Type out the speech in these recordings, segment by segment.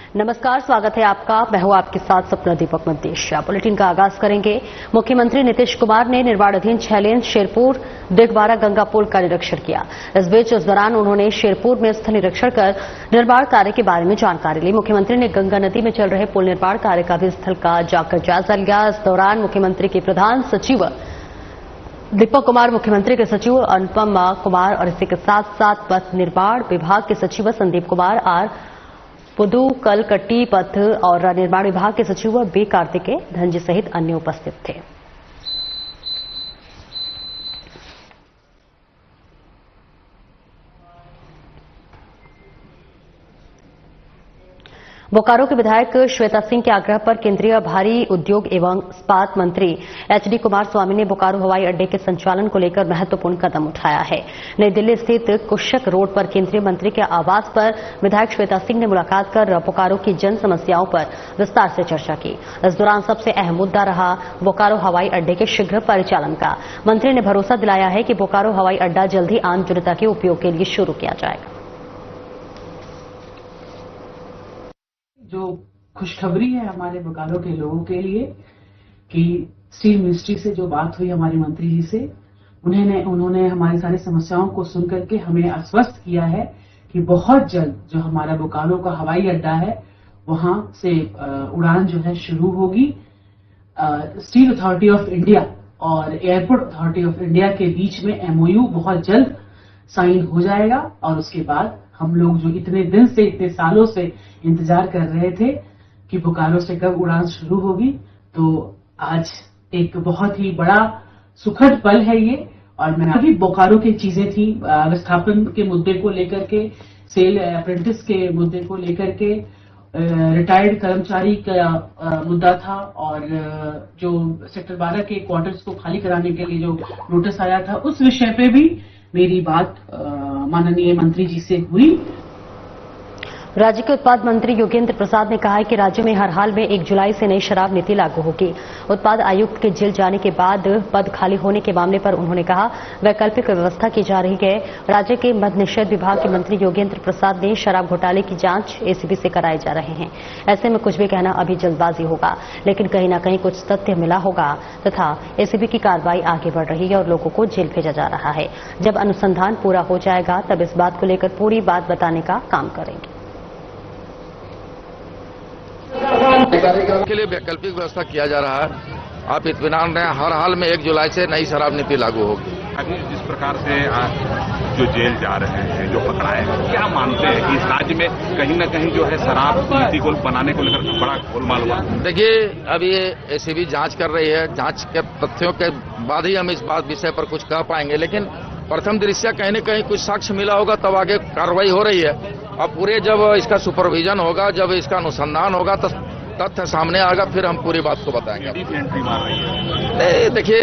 नमस्कार, स्वागत है आपका। मैं हूं आपके साथ सपना दीपक मद्देशिया। बुलेटिन का आगाज करेंगे। मुख्यमंत्री नीतीश कुमार ने निर्माणाधीन 6 लेन शेरपुर दिगवारा गंगा पुल का निरीक्षण किया। इस दौरान उन्होंने शेरपुर में स्थल निरीक्षण कर निर्माण कार्य के बारे में जानकारी ली। मुख्यमंत्री ने गंगा नदी में चल रहे पुल निर्माण कार्य का भी स्थल का जाकर जायजा लिया। इस दौरान मुख्यमंत्री के प्रधान सचिव दीपक कुमार, मुख्यमंत्री के सचिव अनुपम कुमार और इसी के साथ साथ पथ निर्माण विभाग के सचिव संदीप कुमार आर पुदुकलकट्टी, पथ और निर्माण विभाग के सचिव बी कार्तिकेय धनजी सहित अन्य उपस्थित थे। बोकारो के विधायक श्वेता सिंह के आग्रह पर केंद्रीय भारी उद्योग एवं इस्पात मंत्री एचडी कुमारस्वामी ने बोकारो हवाई अड्डे के संचालन को लेकर महत्वपूर्ण कदम उठाया है। नई दिल्ली स्थित कुशक रोड पर केंद्रीय मंत्री के आवास पर विधायक श्वेता सिंह ने मुलाकात कर बोकारो की जन समस्याओं पर विस्तार से चर्चा की। इस दौरान सबसे अहम मुद्दा रहा बोकारो हवाई अड्डे के शीघ्र परिचालन का। मंत्री ने भरोसा दिलाया है कि बोकारो हवाई अड्डा जल्द ही आम जनता के उपयोग के लिए शुरू किया जाएगा। जो खुशखबरी है हमारे बोकारो के लोगों के लिए कि स्टील मिनिस्ट्री से जो बात हुई हमारे मंत्री जी से, उन्होंने हमारी सारी समस्याओं को सुनकर के हमें आश्वस्त किया है कि बहुत जल्द जो हमारा बोकारो का हवाई अड्डा है वहां से उड़ान जो है शुरू होगी। स्टील अथॉरिटी ऑफ इंडिया और एयरपोर्ट अथॉरिटी ऑफ इंडिया के बीच में एमओयू बहुत जल्द साइन हो जाएगा और उसके बाद हम लोग जो इतने दिन से, इतने सालों से इंतजार कर रहे थे कि बोकारो से कब उड़ान शुरू होगी, तो आज एक बहुत ही बड़ा सुखद पल है ये। और मैं अभी बोकारो की चीजें थी, विस्थापन के मुद्दे को लेकर के, सेल अप्रेंटिस के मुद्दे को लेकर के, रिटायर्ड कर्मचारी का मुद्दा था और जो सेक्टर 12 के क्वार्टर्स को खाली कराने के लिए जो नोटिस आया था, उस विषय पे भी मेरी बात माननीय मंत्री जी से हुई। राज्य के उत्पाद मंत्री योगेंद्र प्रसाद ने कहा है कि राज्य में हर हाल में 1 जुलाई से नई शराब नीति लागू होगी। उत्पाद आयुक्त के जेल जाने के बाद पद खाली होने के मामले पर उन्होंने कहा वैकल्पिक व्यवस्था की जा रही है। राज्य के मद्य निषेध विभाग के मंत्री योगेंद्र प्रसाद ने शराब घोटाले की जांच एसीबी से कराए जा रहे हैं। ऐसे में कुछ भी कहना अभी जल्दबाजी होगा, लेकिन कहीं न कहीं कुछ तथ्य मिला होगा तथा एसीबी की कार्रवाई आगे बढ़ रही है और लोगों को जेल भेजा जा रहा है। जब अनुसंधान पूरा हो जाएगा तब इस बात को लेकर पूरी बात बताने का काम करेंगे। के लिए वैकल्पिक व्यवस्था किया जा रहा है। आप इत्मीनान रहें, हर हाल में 1 जुलाई से नई शराब नीति लागू होगी। अभी जिस प्रकार से जो जेल जा रहे हैं, जो पकड़ाए हैं, क्या मानते हैं कि इस राज्य में कहीं न कहीं जो है शराब नीति को बनाने को लेकर बड़ा गोलमाल हुआ? देखिए, अभी ये एसीबी जांच कर रही है। जांच के तथ्यों के बाद ही हम इस बात विषय पर कुछ कह पाएंगे, लेकिन प्रथम दृष्टया कहीं न कहीं कुछ साक्ष्य मिला होगा तब आगे कार्रवाई हो रही है। अब पूरे जब इसका सुपरविजन होगा, जब इसका अनुसंधान होगा तो तथ्य सामने आएगा, फिर हम पूरी बात को बताएंगे। नहीं, देखिए,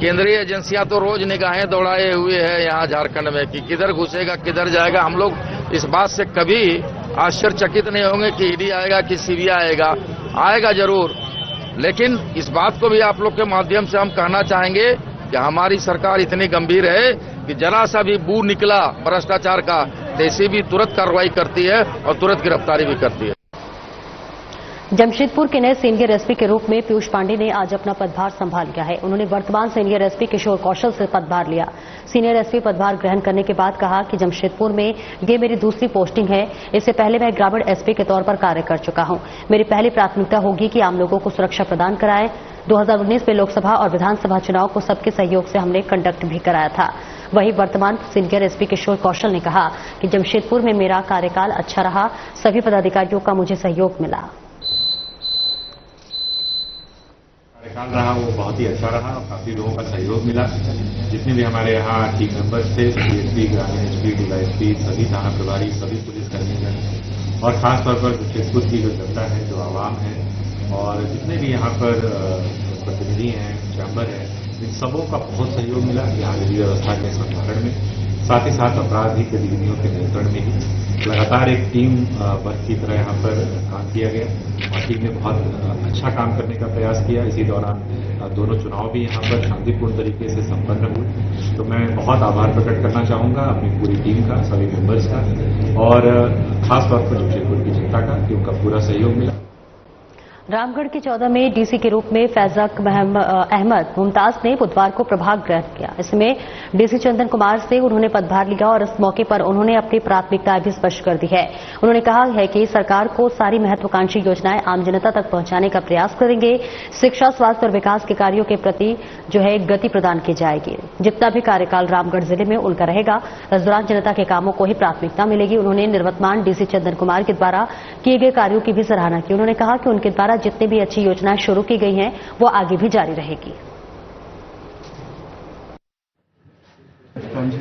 केंद्रीय एजेंसियां तो रोज निगाहें दौड़ाए हुए हैं यहाँ झारखंड में कि किधर घुसेगा, किधर जाएगा। हम लोग इस बात से कभी आश्चर्यचकित नहीं होंगे कि ईडी आएगा कि सीबीआई आएगा जरूर, लेकिन इस बात को भी आप लोग के माध्यम से हम कहना चाहेंगे कि हमारी सरकार इतनी गंभीर है कि जरा सा भी बू निकला भ्रष्टाचार का तो एसीबी तुरंत कार्रवाई करती है और तुरंत गिरफ्तारी भी करती है। जमशेदपुर के नए सीनियर एसपी के रूप में पीयूष पांडे ने आज अपना पदभार संभाल लिया है। उन्होंने वर्तमान सीनियर एसपी किशोर कौशल से पदभार लिया। सीनियर एसपी पदभार ग्रहण करने के बाद कहा कि जमशेदपुर में ये मेरी दूसरी पोस्टिंग है। इससे पहले मैं ग्रामीण एसपी के तौर पर कार्य कर चुका हूं। मेरी पहली प्राथमिकता होगी कि आम लोगों को सुरक्षा प्रदान कराएं। 2019 में लोकसभा और विधानसभा चुनाव को सबके सहयोग से हमने कंडक्ट भी कराया था। वहीं वर्तमान सीनियर एसपी किशोर कौशल ने कहा कि जमशेदपुर में मेरा कार्यकाल अच्छा रहा, सभी पदाधिकारियों का मुझे सहयोग मिला। कार्यकाल रहा वो बहुत ही अच्छा रहा और काफी लोगों का सहयोग मिला। जितने भी हमारे यहाँ टीम मेंबर्स थे, डीएसपी, ग्रामीण एसपी, डीवाईएसपी, सभी थाना प्रभारी, सभी पुलिसकर्मीगण और खासतौर पर जमशेदपुर की जो जनता है, जो आवाम है और जितने भी यहाँ पर प्रतिनिधि हैं, चैम्बर है, इन सबों का बहुत सहयोग मिला यहाँ विधि व्यवस्था के संरक्षण में, साथ ही साथ आपराधिक गतिविधियों के नियंत्रण में ही लगातार एक टीम वर्क की तरह यहाँ पर काम किया गया और टीम ने बहुत अच्छा काम करने का प्रयास किया। इसी दौरान दोनों चुनाव भी यहाँ पर शांतिपूर्ण तरीके से संपन्न हुए। तो मैं बहुत आभार प्रकट करना चाहूंगा अपनी पूरी टीम का, सभी मेंबर्स का और खासतौर पर जमशेदपुर की जनता का कि उनका पूरा सहयोग मिला। रामगढ़ के 14 में डीसी के रूप में फैजक अहमद मुमताज ने बुधवार को प्रभार ग्रहण किया। इसमें डीसी चंदन कुमार से उन्होंने पदभार लिया और इस मौके पर उन्होंने अपनी प्राथमिकताएं भी स्पष्ट कर दी है। उन्होंने कहा है कि सरकार को सारी महत्वाकांक्षी योजनाएं आम जनता तक पहुंचाने का प्रयास करेंगे। शिक्षा, स्वास्थ्य और विकास के कार्यों के प्रति गति प्रदान की जाएगी। जितना भी कार्यकाल रामगढ़ जिले में उनका रहेगा, इस दौरान जनता के कामों को ही प्राथमिकता मिलेगी। उन्होंने निवर्तमान डीसी चंदन कुमार के द्वारा किए गए कार्यों की भी सराहना की। उन्होंने कहा कि उनके द्वारा जितनी भी अच्छी योजनाएं शुरू की गई हैं, वो आगे भी जारी रहेगी।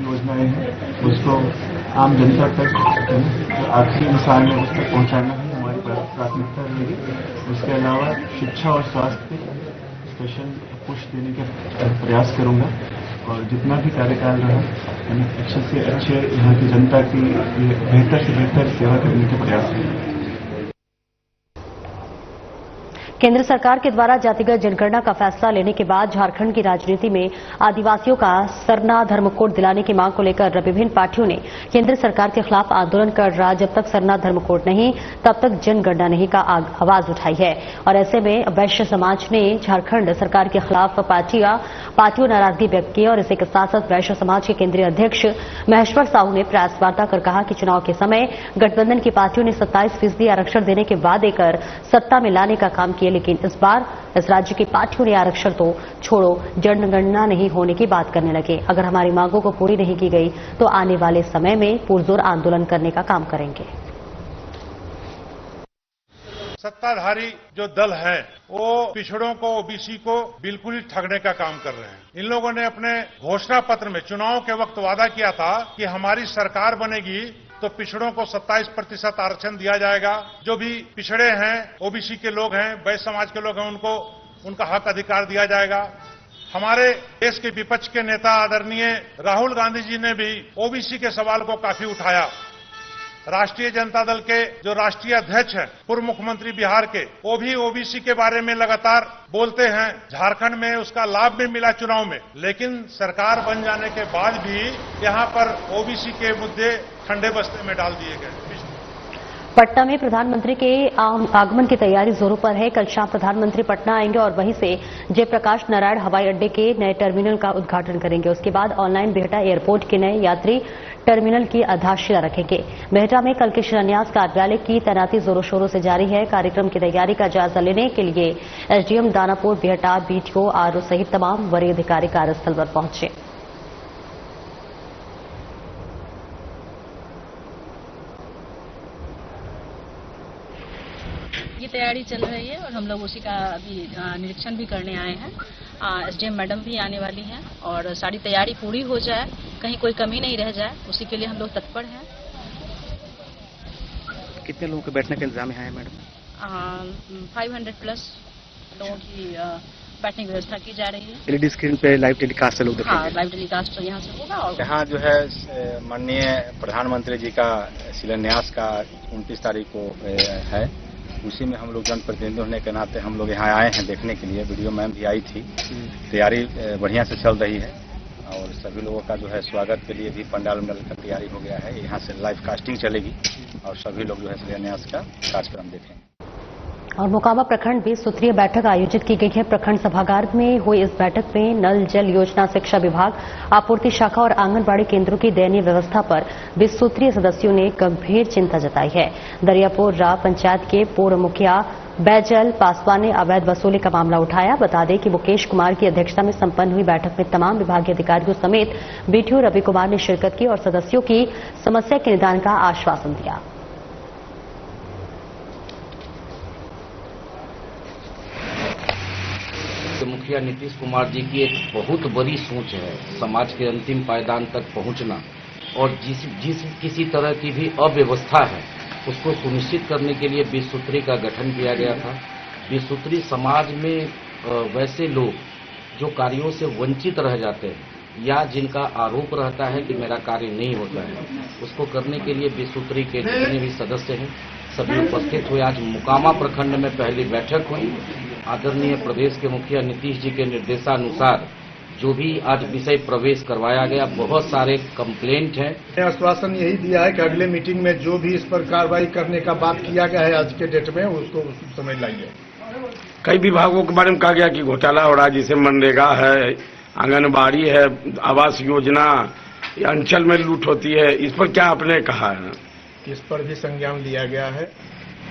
योजनाएं हैं उसको आम जनता तक, जो आखिरी इंसान है, उस तक पहुंचाना ही हमारी प्राथमिकता रहेगी। उसके अलावा शिक्षा और स्वास्थ्य स्पेशल पुश देने का प्रयास करूंगा और जितना भी कार्यकाल रहा अच्छे से अच्छे यहाँ की जनता की बेहतर से बेहतर सेवा करने के प्रयास करेंगे। केंद्र सरकार के द्वारा जातिगत जनगणना का फैसला लेने के बाद झारखंड की राजनीति में आदिवासियों का सरना धर्म कोड दिलाने की मांग को लेकर विभिन्न पार्टियों ने केंद्र सरकार के खिलाफ आंदोलन कर रहा। जब तक सरना धर्म कोड नहीं, तब तक जनगणना नहीं का आवाज उठाई है और ऐसे में वैश्य समाज ने झारखंड सरकार के खिलाफ पार्टियों नाराजगी व्यक्त की। और इसी के साथ साथ वैश्य समाज के केंद्रीय अध्यक्ष महेश्वर साहू ने प्रेस वार्ता कर कहा कि चुनाव के समय गठबंधन की पार्टियों ने 27% आरक्षण देने के वादे कर सत्ता में लाने का काम किया, लेकिन इस बार इस राज्य की पार्टियों ने आरक्षण तो छोड़ो, जनगणना नहीं होने की बात करने लगे। अगर हमारी मांगों को पूरी नहीं की गई तो आने वाले समय में पुरजोर आंदोलन करने का काम करेंगे। सत्ताधारी जो दल है वो पिछड़ों को, ओबीसी को बिल्कुल ही ठगने का काम कर रहे हैं। इन लोगों ने अपने घोषणा पत्र में चुनाव के वक्त वादा किया था कि हमारी सरकार बनेगी तो पिछड़ों को 27% आरक्षण दिया जाएगा। जो भी पिछड़े हैं, ओबीसी के लोग हैं, वैश्य समाज के लोग हैं, उनको उनका हक अधिकार दिया जाएगा। हमारे देश के विपक्ष के नेता आदरणीय राहुल गांधी जी ने भी ओबीसी के सवाल को काफी उठाया। राष्ट्रीय जनता दल के जो राष्ट्रीय अध्यक्ष हैं, पूर्व मुख्यमंत्री बिहार के, वो भी ओबीसी के बारे में लगातार बोलते हैं। झारखंड में उसका लाभ भी मिला चुनाव में, लेकिन सरकार बन जाने के बाद भी यहां पर ओबीसी के मुद्दे ठंडे बस्ते में डाल दिए गए। पटना में प्रधानमंत्री के आगमन की तैयारी जोरों पर है। कल शाम प्रधानमंत्री पटना आएंगे और वहीं से जयप्रकाश नारायण हवाई अड्डे के नए टर्मिनल का उद्घाटन करेंगे। उसके बाद ऑनलाइन बिहटा एयरपोर्ट के नए यात्री टर्मिनल की आधारशिला रखेंगे। बिहटा में कल के शिलान्यास कार्यालय की तैनाती जोरों शोरों से जारी है। कार्यक्रम की तैयारी का जायजा लेने के लिए SDM Danapur, Bihta, BTO, RO सहित तमाम वरीय अधिकारी कार्यस्थल पर पहुंचे। ये तैयारी चल रही है और हम लोग उसी का अभी निरीक्षण भी करने आए हैं। एसडीएम मैडम भी आने वाली हैं और सारी तैयारी पूरी हो जाए, कहीं कोई कमी नहीं रह जाए, उसी के लिए हम लोग तत्पर हैं। कितने लोगों के बैठने का इंतजाम है मैडम? 500+ लोगों की बैठने की व्यवस्था की जा रही है। एलईडी स्क्रीन पे लाइव टेलीकास्ट से लोग देखेंगे? हाँ, लाइव टेलीकास्ट तो यहाँ से होगा। और यहाँ जो है माननीय प्रधानमंत्री जी का शिलान्यास का 29 तारीख को है। उसी में हम लोग जनप्रतिनिधि होने के नाते हम लोग यहाँ आए हैं देखने के लिए। वीडियो मैम भी आई थी। तैयारी बढ़िया से चल रही है और सभी लोगों का जो है स्वागत के लिए भी पंडाल उंडाल का तैयारी हो गया है। यहाँ से लाइव कास्टिंग चलेगी और सभी लोग जो है शिलान्यास का कार्यक्रम देखेंगे। और मोकामा प्रखंड 20 सूत्रीय बैठक आयोजित की गई है। प्रखंड सभागार में हुई इस बैठक में नल जल योजना, शिक्षा विभाग, आपूर्ति शाखा और आंगनबाड़ी केंद्रों की दयनीय व्यवस्था पर 20 सूत्रीय सदस्यों ने गंभीर चिंता जताई है। दरियापुर रा पंचायत के पूर्व मुखिया बैजल पासवान ने अवैध वसूली का मामला उठाया। बता दें कि मुकेश कुमार की अध्यक्षता में संपन्न हुई बैठक में तमाम विभागीय अधिकारियों समेत बीटीओ रवि कुमार ने शिरकत की और सदस्यों की समस्या के निदान का आश्वासन दिया। मुखिया नीतीश कुमार जी की एक बहुत बड़ी सोच है समाज के अंतिम पायदान तक पहुंचना और जिस किसी तरह की भी अव्यवस्था है उसको सुनिश्चित करने के लिए 20 सूत्री का गठन किया गया था। 20 सूत्री समाज में वैसे लोग जो कार्यों से वंचित रह जाते हैं या जिनका आरोप रहता है कि मेरा कार्य नहीं होता है, उसको करने के लिए 20 सूत्री के जितने भी सदस्य हैं सभी उपस्थित हुए। आज मोकामा प्रखंड में पहली बैठक हुई। आदरणीय प्रदेश के मुखिया नीतीश जी के निर्देशानुसार जो भी आज विषय प्रवेश करवाया गया, बहुत सारे कंप्लेंट हैं। आश्वासन यही दिया है कि अगले मीटिंग में जो भी इस पर कार्रवाई करने का बात किया गया है आज के डेट में, उसको समझ लाइए। कई विभागों के बारे में कहा गया कि घोटाला हो रहा है, जैसे मनरेगा है, आंगनबाड़ी है, आवास योजना, अंचल में लूट होती है। इस पर क्या आपने कहा है? इस पर भी संज्ञान लिया गया है।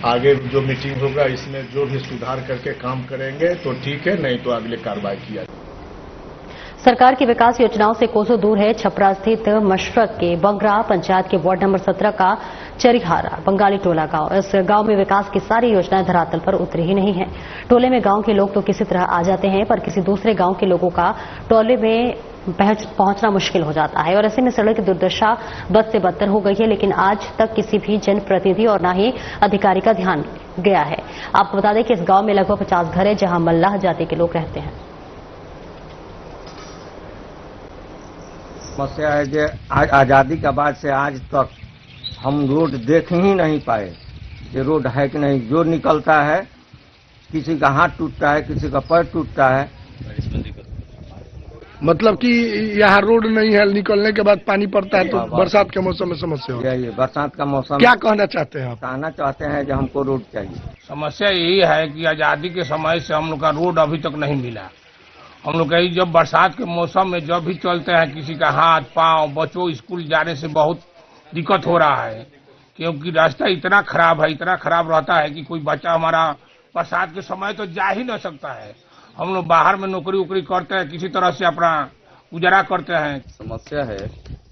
आगे जो मीटिंग होगा इसमें जो भी सुधार करके काम करेंगे तो ठीक है, नहीं तो अगले कार्रवाई किया जाए। सरकार की विकास योजनाओं से कोसों दूर है छपरा स्थित मशरक के बंगरा पंचायत के वार्ड नंबर 17 का चरिहारा बंगाली टोला गांव। इस गांव में विकास की सारी योजनाएं धरातल पर उतरी ही नहीं है। टोले में गांव के लोग तो किसी तरह आ जाते हैं, पर किसी दूसरे गांव के लोगों का टोले में पहुंचना मुश्किल हो जाता है और ऐसे में सड़क की दुर्दशा बद से बदतर हो गई है। लेकिन आज तक किसी भी जनप्रतिनिधि और न ही अधिकारी का ध्यान गया है। आपको बता दें कि इस गांव में लगभग 50 घर है जहां मल्लाह जाति के लोग रहते हैं। समस्या है कि आजादी के बाद से आज तक हम रोड देख ही नहीं पाए। ये रोड है कि नहीं, जो निकलता है किसी का हाथ टूटता है, किसी का पैर टूटता है। मतलब कि यहाँ रोड नहीं है, निकलने के बाद पानी पड़ता है तो बरसात के मौसम में समस्या होती है। ये बरसात का मौसम क्या कहना चाहते हैं आप? कहना चाहते हैं कि हमको रोड चाहिए। समस्या यही है कि आजादी के समय से हम लोग का रोड अभी तक नहीं मिला। हम लोग कहीं जब बरसात के मौसम में जब भी चलते हैं, किसी का हाथ पांव, बच्चों स्कूल जाने से बहुत दिक्कत हो रहा है, क्योंकि रास्ता इतना खराब है, इतना खराब रहता है कि कोई बच्चा हमारा बरसात के समय तो जा ही नहीं सकता है। हम लोग बाहर में नौकरी वोकरी करते हैं, किसी तरह से अपना गुजारा करते हैं। समस्या है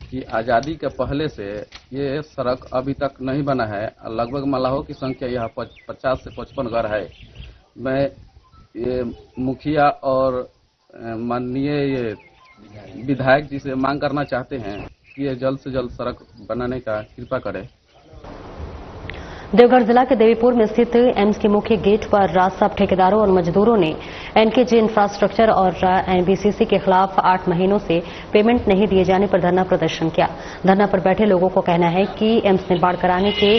कि आजादी के पहले से ये सड़क अभी तक नहीं बना है। लगभग मलाहों की संख्या यहाँ 50 से 55 घर है। मैं ये मुखिया और माननीय ये विधायक जी से मांग करना चाहते हैं कि ये जल्द से जल्द सड़क बनाने का कृपा करें। देवघर जिला के देवीपुर में स्थित एम्स के मुख्य गेट पर रात सब ठेकेदारों और मजदूरों ने एनकेजी इंफ्रास्ट्रक्चर और एनबीसीसी के खिलाफ 8 महीनों से पेमेंट नहीं दिए जाने पर धरना प्रदर्शन किया। धरना पर बैठे लोगों को कहना है कि एम्स निर्माण कराने के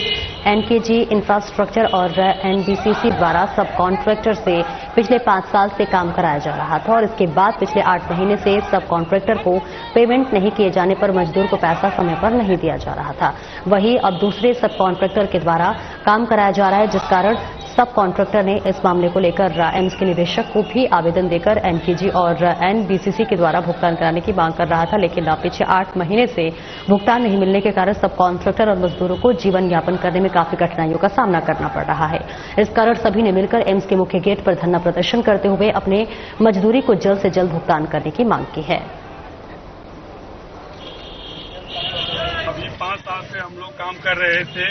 एनकेजी इंफ्रास्ट्रक्चर और एनबीसीसी द्वारा सब कॉन्ट्रैक्टर से पिछले 5 साल से काम कराया जा रहा था और इसके बाद पिछले 8 महीने से सब कॉन्ट्रैक्टर को पेमेंट नहीं किए जाने पर मजदूर को पैसा समय पर नहीं दिया जा रहा था। वहीं अब दूसरे सब कॉन्ट्रैक्टर के द्वारा काम कराया जा रहा है, जिस कारण सब कॉन्ट्रैक्टर ने इस मामले को लेकर एम्स के निदेशक को भी आवेदन देकर एनकेजी और एनबीसीसी के द्वारा भुगतान कराने की मांग कर रहा था। लेकिन पिछले 8 महीने से भुगतान नहीं मिलने के कारण सब कॉन्ट्रैक्टर और मजदूरों को जीवन यापन करने में काफी कठिनाइयों का सामना करना पड़ रहा है। इस कारण सभी ने मिलकर एम्स के मुख्य गेट पर धरना प्रदर्शन करते हुए अपने मजदूरी को जल्द से जल्द भुगतान करने की मांग की है। अभी 5 साल से हम लोग काम कर रहे थे,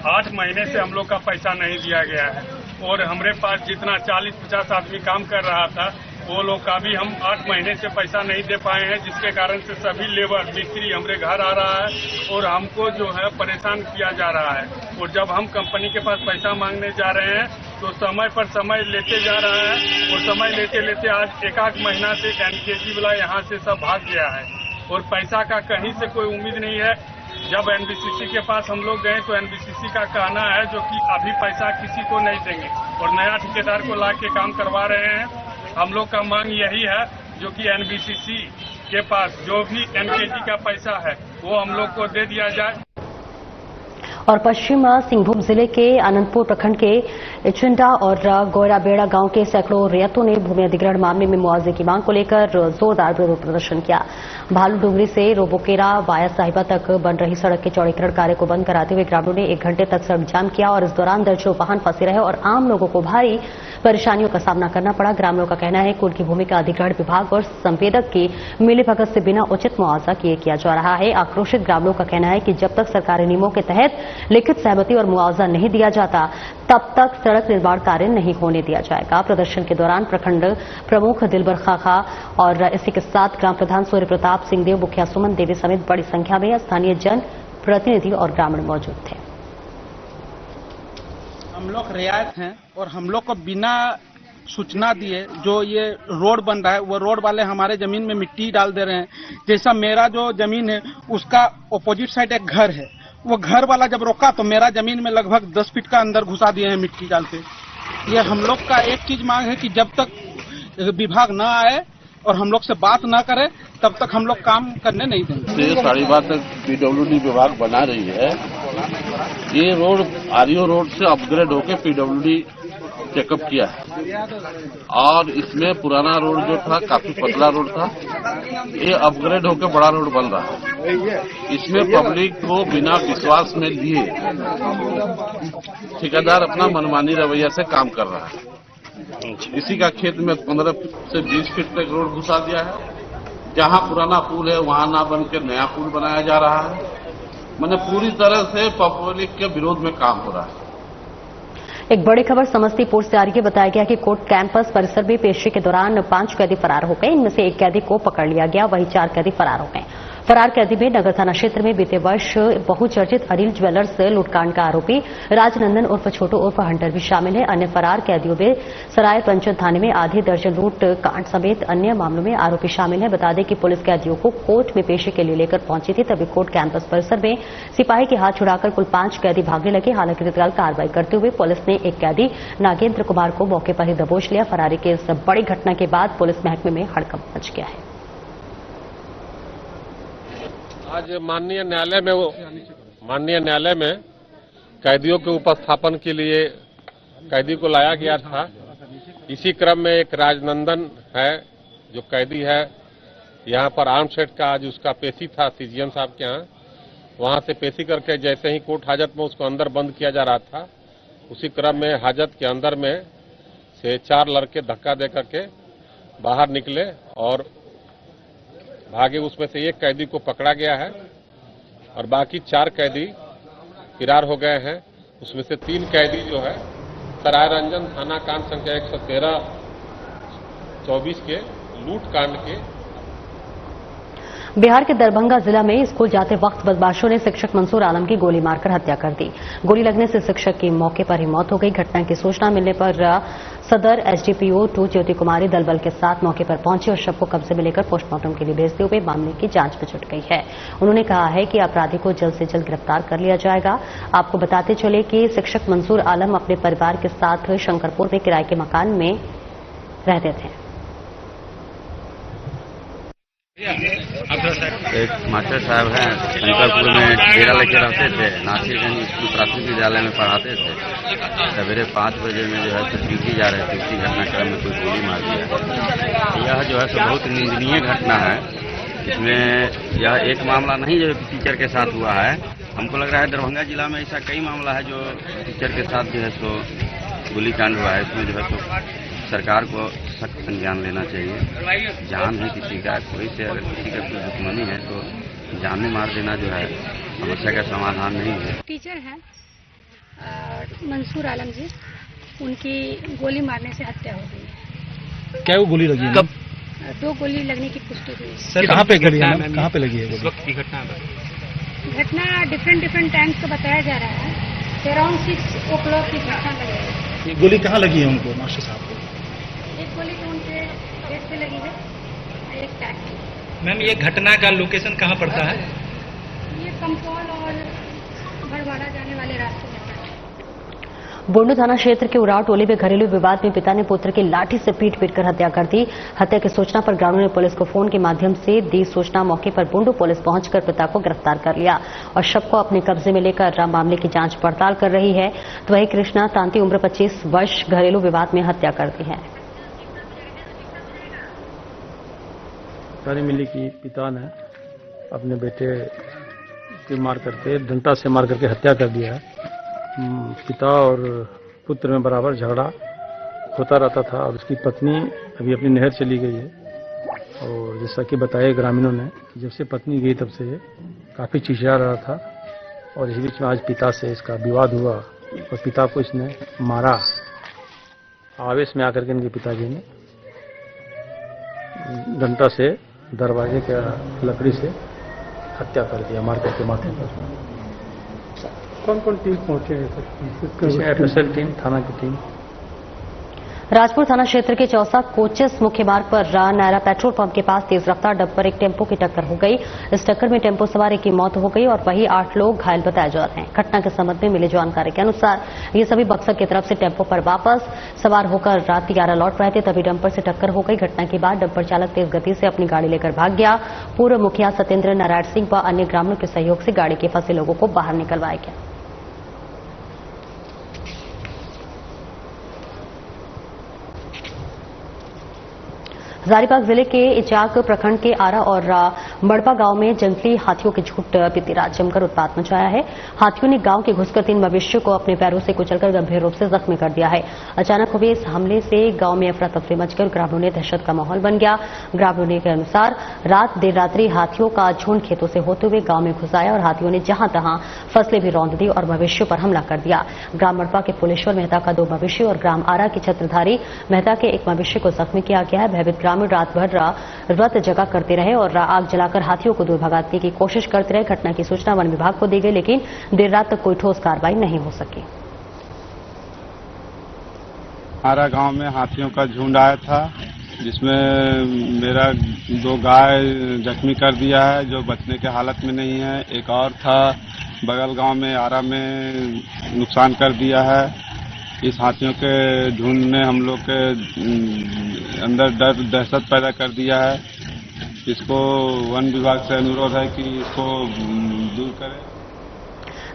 8 महीने से हम लोग का पैसा नहीं दिया गया है और हमारे पास जितना 40-50 आदमी काम कर रहा था वो लोग का भी हम 8 महीने से पैसा नहीं दे पाए हैं, जिसके कारण से सभी लेबर मिस्त्री हमारे घर आ रहा है और हमको जो है परेशान किया जा रहा है। और जब हम कंपनी के पास पैसा मांगने जा रहे हैं तो समय पर समय लेते जा रहा है और समय लेते लेते आज 1-8 महीना से एनकेजी वाला यहाँ से सब भाग गया है और पैसा का कहीं से कोई उम्मीद नहीं है। जब एनबीसीसी के पास हम लोग गए तो एनबीसीसी का कहना है जो कि अभी पैसा किसी को नहीं देंगे और नया ठेकेदार को ला के काम करवा रहे हैं। हम लोग का मांग यही है जो कि एनबीसीसी के पास जो भी एनकेजी का पैसा है वो हम लोग को दे दिया जाए। और पश्चिम सिंहभूम जिले के आनंदपुर प्रखंड के चिंडा और गोयराबेड़ा गांव के सैकड़ों रैयतों ने भूमि अधिग्रहण मामले में मुआवजे की मांग को लेकर जोरदार विरोध प्रदर्शन किया। भालू डुंगरी से रोबोकेरा वाया साहिबा तक बन रही सड़क के चौड़ीकरण कार्य को बंद कराते हुए ग्रामीणों ने 1 घंटे तक सड़क जाम किया और इस दौरान दर्जनों वाहन फंसे रहे और आम लोगों को भारी परेशानियों का सामना करना पड़ा। ग्रामीणों का कहना है कि उनकी भूमि का अधिग्रहण विभाग और संवेदक की मिलीभगत से बिना उचित मुआवजा किया जा रहा है। आक्रोशित ग्रामीणों का कहना है कि जब तक सरकारी नियमों के तहत लिखित सहमति और मुआवजा नहीं दिया जाता तब तक सड़क निर्माण कार्य नहीं होने दिया जाएगा। प्रदर्शन के दौरान प्रखंड प्रमुख दिलबर खाखा और इसी के साथ ग्राम प्रधान सूर्य प्रताप सिंह देव, मुखिया सुमन देवी समेत बड़ी संख्या में स्थानीय जन प्रतिनिधि और ग्रामीण मौजूद थे। हम लोग रियायत हैं और हम लोग को बिना सूचना दिए जो ये रोड बन रहा है वो रोड वाले हमारे जमीन में मिट्टी डाल दे रहे हैं। जैसा मेरा जो जमीन है उसका ऑपोजिट साइड एक घर है, वो घर वाला जब रोका तो मेरा जमीन में लगभग 10 फीट का अंदर घुसा दिए हैं मिट्टी डाल के। ये हम लोग का एक चीज मांग है कि जब तक विभाग न आए और हम लोग से बात ना करे तब तक हम लोग काम करने नहीं देंगे। 12:30 तक पीडब्ल्यूडी विभाग बना रही है। ये रोड आरईओ रोड से अपग्रेड होकर पीडब्ल्यूडी चेकअप किया है और इसमें पुराना रोड जो था काफी पतला रोड था, ये अपग्रेड होकर बड़ा रोड बन रहा है। इसमें पब्लिक को बिना विश्वास में लिए ठेकेदार अपना मनमानी रवैया से काम कर रहा है। इसी का खेत में 15 से 20 फीट तक रोड घुसा दिया है। जहां पुराना पुल है वहां ना बन के नया पुल बनाया जा रहा है। मैंने पूरी तरह से पब्लिक के विरोध में काम हो रहा है। एक बड़ी खबर समस्तीपुर से आ रही है। बताया गया कि कोर्ट कैंपस परिसर में पेशी के दौरान 5 कैदी फरार हो गए। इनमें से एक कैदी को पकड़ लिया गया, वहीं 4 कैदी फरार हो गए। फरार कैदी में नगर थाना क्षेत्र में बीते वर्ष बहुचर्चित अनिल ज्वेलर्स लूटकांड का आरोपी राजनंदन उर्फ छोटू उर्फ हंटर भी शामिल है। अन्य फरार कैदियों में सराय पंचन थाने में आधे दर्जन लूट कांड समेत अन्य मामलों में आरोपी शामिल है। बता दें कि पुलिस कैदियों को कोर्ट में पेशी के लिए लेकर पहुंची थी, तभी कोर्ट कैंपस परिसर में सिपाही के हाथ छुड़ाकर कुल 5 कैदी भागने लगे। हालांकि तत्काल कार्रवाई करते हुए पुलिस ने एक कैदी नागेंद्र कुमार को मौके पर ही दबोच लिया। फरारी की इस बड़ी घटना के बाद पुलिस महकमे में हड़कंप मच गया है। आज माननीय न्यायालय में कैदियों के उपस्थापन के लिए कैदी को लाया गया था। इसी क्रम में एक राजनंदन है जो कैदी है, यहाँ पर आर्म सेट का आज उसका पेशी था सीजीएम साहब के यहाँ। वहाँ से पेशी करके जैसे ही कोर्ट हाजत में उसको अंदर बंद किया जा रहा था, उसी क्रम में हाजत के अंदर में से 4 लड़के धक्का दे करके बाहर निकले और भागे। उसमें से एक कैदी को पकड़ा गया है और बाकी 4 कैदी फरार हो गए हैं। उसमें से 3 कैदी जो है सराय रंजन थाना कांड संख्या 113/24 के लूट कांड के। बिहार के दरभंगा जिला में स्कूल जाते वक्त बदमाशों ने शिक्षक मंसूर आलम की गोली मारकर हत्या कर दी। गोली लगने से शिक्षक की मौके पर ही मौत हो गई। घटना की सूचना मिलने पर सदर एसडीपीओ 2 ज्योति कुमारी दलबल के साथ मौके पर पहुंची और शव को कब्जे में लेकर पोस्टमार्टम के लिए भेजते हुए मामले की जांच में जुट गई है। उन्होंने कहा है कि अपराधी को जल्द से जल्द गिरफ्तार कर लिया जाएगा। आपको बताते चले कि शिक्षक मंसूर आलम अपने परिवार के साथ शंकरपुर में किराए के मकान में रहते थे। एक मास्टर साहब हैं, शंकरपुर में डेरा लेके रहते थे। नासिरगंज स्कूल प्राथमिक विद्यालय में पढ़ाते थे। सवेरे 5 बजे में जो है तो ड्यूटी जा रहे थे, उसी घटनाक्रम में कोई गोली मार दिया। यह जो है तो बहुत निंदनीय घटना है। इसमें यह एक मामला नहीं जो टीचर के साथ हुआ है। हमको लग रहा है दरभंगा जिला में ऐसा कई मामला है जो टीचर के साथ जो है सो गोलीकांड हुआ है। इसमें जो है तो सरकार को सख्त संज्ञान लेना चाहिए। जान है किसी का, कोई से अगर किसी का कोई दुश्मनी है तो जान में मार देना जो है समस्या का समाधान नहीं है। टीचर हैं मंसूर आलम जी, उनकी गोली मारने से हत्या हो गई है। क्या वो गोली लगी है? कब? 2 गोली लगने की पुष्टि हुई। सर कहाँ पे लगी है? कहाँ पे लगी है गोली? वक्त की घटना डिफरेंट टाइम्स का बताया जा रहा है। अराउंड 6 o'clock की घटना लगी है। ये गोली कहाँ लगी है उनको, मास्टर साहब को? एक गोली तो उनके पेट पे लगी है, एक टैग। मैम ये घटना का लोकेशन कहाँ पड़ता है? ये कंपौल और भड़वाड़ा जाने वाले रास्ते में। बुंडू थाना क्षेत्र के उराव टोली में घरेलू विवाद में पिता ने पुत्र की लाठी से पीट कर हत्या कर दी। हत्या की सूचना पर ग्रामीणों ने पुलिस को फोन के माध्यम से दी सूचना। मौके पर बुंडू पुलिस पहुंचकर पिता को गिरफ्तार कर लिया और शव को अपने कब्जे में लेकर मामले की जांच पड़ताल कर रही है। तो वहीं कृष्णा तांती उम्र 25 वर्ष घरेलू विवाद में हत्या कर दी है। जानकारी मिली कि पिता ने अपने बेटे की मार करके डंडा से मार करके हत्या कर दिया है। पिता और पुत्र में बराबर झगड़ा होता रहता था और उसकी पत्नी अभी अपनी नहर चली गई है। और जैसा कि बताया ग्रामीणों ने, जब से पत्नी गई तब से काफ़ी चिचिया रहा था और इस बीच में आज पिता से इसका विवाद हुआ और पिता को इसने मारा। आवेश में आकर के इनके पिताजी ने डंडा से दरवाजे के लकड़ी से हत्या कर दिया, मार करके माथे पर। कौन टीम पहुंचे हैं सर? एफएसएल टीम, थाना की टीम। राजपुर थाना क्षेत्र के चौसा कोचिस मुख्य मार्ग पर नायरा पेट्रोल पंप के पास तेज रफ्तार डंपर पर एक टेम्पो की टक्कर हो गई। इस टक्कर में टेम्पो सवार की मौत हो गई और वहीं 8 लोग घायल बताए जा रहे हैं। घटना के संबंध में मिली जानकारी के अनुसार ये सभी बक्सर की तरफ से टेम्पो पर वापस सवार होकर रात 11 लौट रहे थे, तभी डंपर से टक्कर हो गई। घटना के बाद डंपर चालक तेज गति से अपनी गाड़ी लेकर भाग गया। पूर्व मुखिया सत्येंद्र नारायण सिंह व अन्य ग्रामीणों के सहयोग से गाड़ी के फंसे लोगों को बाहर निकलवाया गया। हजारीबाग जिले के इचाक प्रखंड के आरा और मड़पा गांव में जंगली हाथियों के झुंड बीती रात जमकर उत्पात मचाया है। हाथियों ने गांव के घुसकर 3 मवेशियों को अपने पैरों से कुचलकर गंभीर रूप से जख्मी कर दिया है। अचानक हुए इस हमले से गांव में अफरा तफरी मचकर ग्रामीणों में दहशत का माहौल बन गया। ग्रामीणों के अनुसार रात देर रात्रि हाथियों का झुंड खेतों से होते हुए गांव में घुस आया और हाथियों ने जहां तहां फसलें भी रौंद दी और मवेशियों पर हमला कर दिया। ग्राम मड़पा के फुलेश्वर मेहता का 2 मवेशी और ग्राम आरा के छत्रधारी मेहता के 1 मवेशी को जख्मी किया गया है। भयभीत ग्रामीण रात भर व्रत जगा करते रहे और आग जलाकर हाथियों को दूर भगाने की कोशिश करते रहे। घटना की सूचना वन विभाग को दी गई, लेकिन देर रात तक कोई ठोस कार्रवाई नहीं हो सकी। हमारा गांव में हाथियों का झुंड आया था, जिसमें मेरा 2 गाय जख्मी कर दिया है जो बचने के हालत में नहीं है। एक और था बगल गांव में आरा में नुकसान कर दिया है। इस हाथियों के झुंड ने हम लोग के अंदर डर दहशत पैदा कर दिया है। इसको वन विभाग से अनुरोध है कि इसको दूर करें।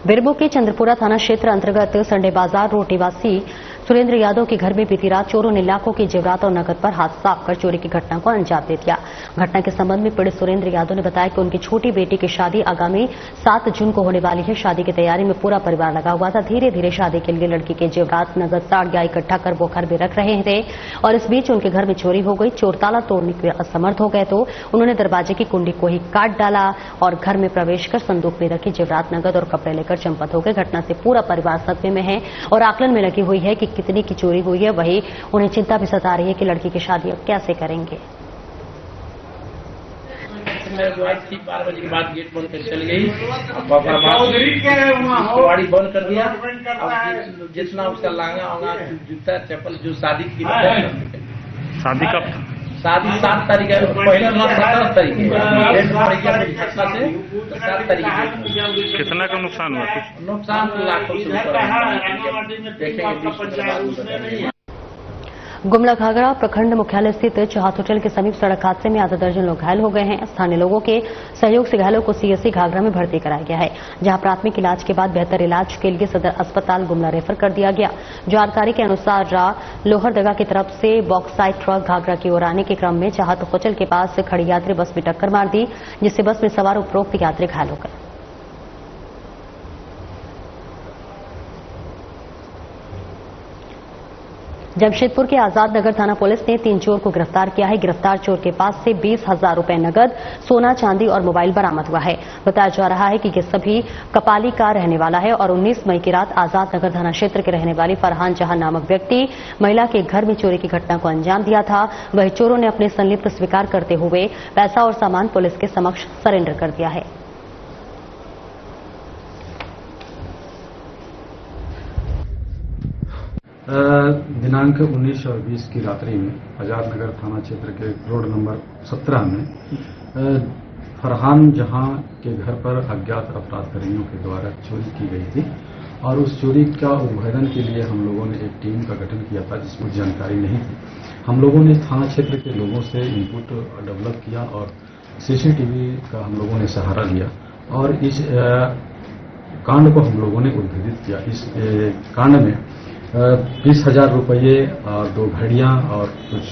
बिरबो के चंद्रपुरा थाना क्षेत्र अंतर्गत संडे बाजार रोड निवासी सुरेंद्र यादव के घर में बीती रात चोरों ने लाखों की जेवरात और नकद पर हाथ साफ कर चोरी की घटना को अंजाम दे दिया। घटना के संबंध में पीड़ित सुरेंद्र यादव ने बताया कि उनकी छोटी बेटी की शादी आगामी 7 जून को होने वाली है। शादी की तैयारी में पूरा परिवार लगा हुआ था। धीरे धीरे शादी के लिए लड़की के जेवरात, नकद, साड़ियां इकट्ठा कर वो घर में रख रहे थे और इस बीच उनके घर में चोरी हो गई। चोर ताला तोड़ने के असमर्थ हो गए तो उन्होंने दरवाजे की कुंडी को ही काट डाला और घर में प्रवेश कर संदूक में रखी जेवरात, नकद और कपड़े लेकर चंपत हो गए। घटना से पूरा परिवार सदमे में है और आकलन में लगी हुई है कि कितनी की चोरी हुई है। वही उन्हें चिंता भी सता रही है कि लड़की की शादी अब कैसे करेंगे। ठीक 12 बजे के बाद गेट बंद कर चल गई, कबाड़ी बंद कर दिया। अब जितना उसका लांगा होगा, जूता चप्पल जो शादी की शादी कब शादी 7 तारीख है, पहले 17 तारीख है, 7 तारीख। कितना का नुकसान हुआ? नुकसान लाखों से देखेंगे। गुमला घाघरा प्रखंड मुख्यालय स्थित चाहत होटल के समीप सड़क हादसे में आधा दर्जन लोग घायल हो गए हैं। स्थानीय लोगों के सहयोग से घायलों को सीएससी घाघरा में भर्ती कराया गया है, जहां प्राथमिक इलाज के बाद बेहतर इलाज के लिए सदर अस्पताल गुमला रेफर कर दिया गया। जानकारी के अनुसार लोहरदगा की तरफ से बॉक्साइट ट्रक घाघरा की ओर आने के क्रम में चाहत होटल के पास खड़ी यात्री बस में टक्कर मार दी, जिससे बस में सवार उपरोक्त यात्री घायल हो गए। जमशेदपुर के आजाद नगर थाना पुलिस ने 3 चोर को गिरफ्तार किया है। गिरफ्तार चोर के पास से 20,000 रुपए नगद, सोना, चांदी और मोबाइल बरामद हुआ है। बताया जा रहा है कि ये सभी कपाली का रहने वाला है और 19 मई की रात आजाद नगर थाना क्षेत्र के रहने वाली फरहान जहां नामक व्यक्ति महिला के घर में चोरी की घटना को अंजाम दिया था। वही चोरों ने अपने संलिप्त स्वीकार करते हुए पैसा और सामान पुलिस के समक्ष सरेंडर कर दिया है। दिनांक 19 और 20 की रात्रि में आजाद नगर थाना क्षेत्र के रोड नंबर 17 में फरहान जहां के घर पर अज्ञात अपराधकर्मियों के द्वारा चोरी की गई थी और उस चोरी का उद्भेदन के लिए हम लोगों ने एक टीम का गठन किया था, जिसमें जानकारी नहीं थी। हम लोगों ने थाना क्षेत्र के लोगों से इनपुट डेवलप किया और सीसीटीवी का हम लोगों ने सहारा लिया और इस कांड को हम लोगों ने उद्भेदित किया। इस कांड में 20,000 रुपये और 2 घड़ियां और कुछ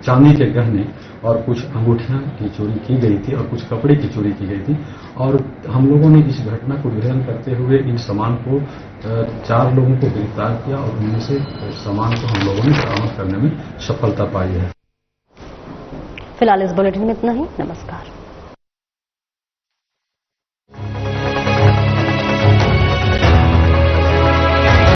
चांदी के गहने और कुछ अंगूठियां की चोरी की गई थी और कुछ कपड़े की चोरी की गई थी और हम लोगों ने इस घटना को उद्भेदन करते हुए इन सामान को 4 लोगों को गिरफ्तार किया और उनमें से सामान को हम लोगों ने बरामद करने में सफलता पाई है। फिलहाल इस बुलेटिन में इतना ही। नमस्कार।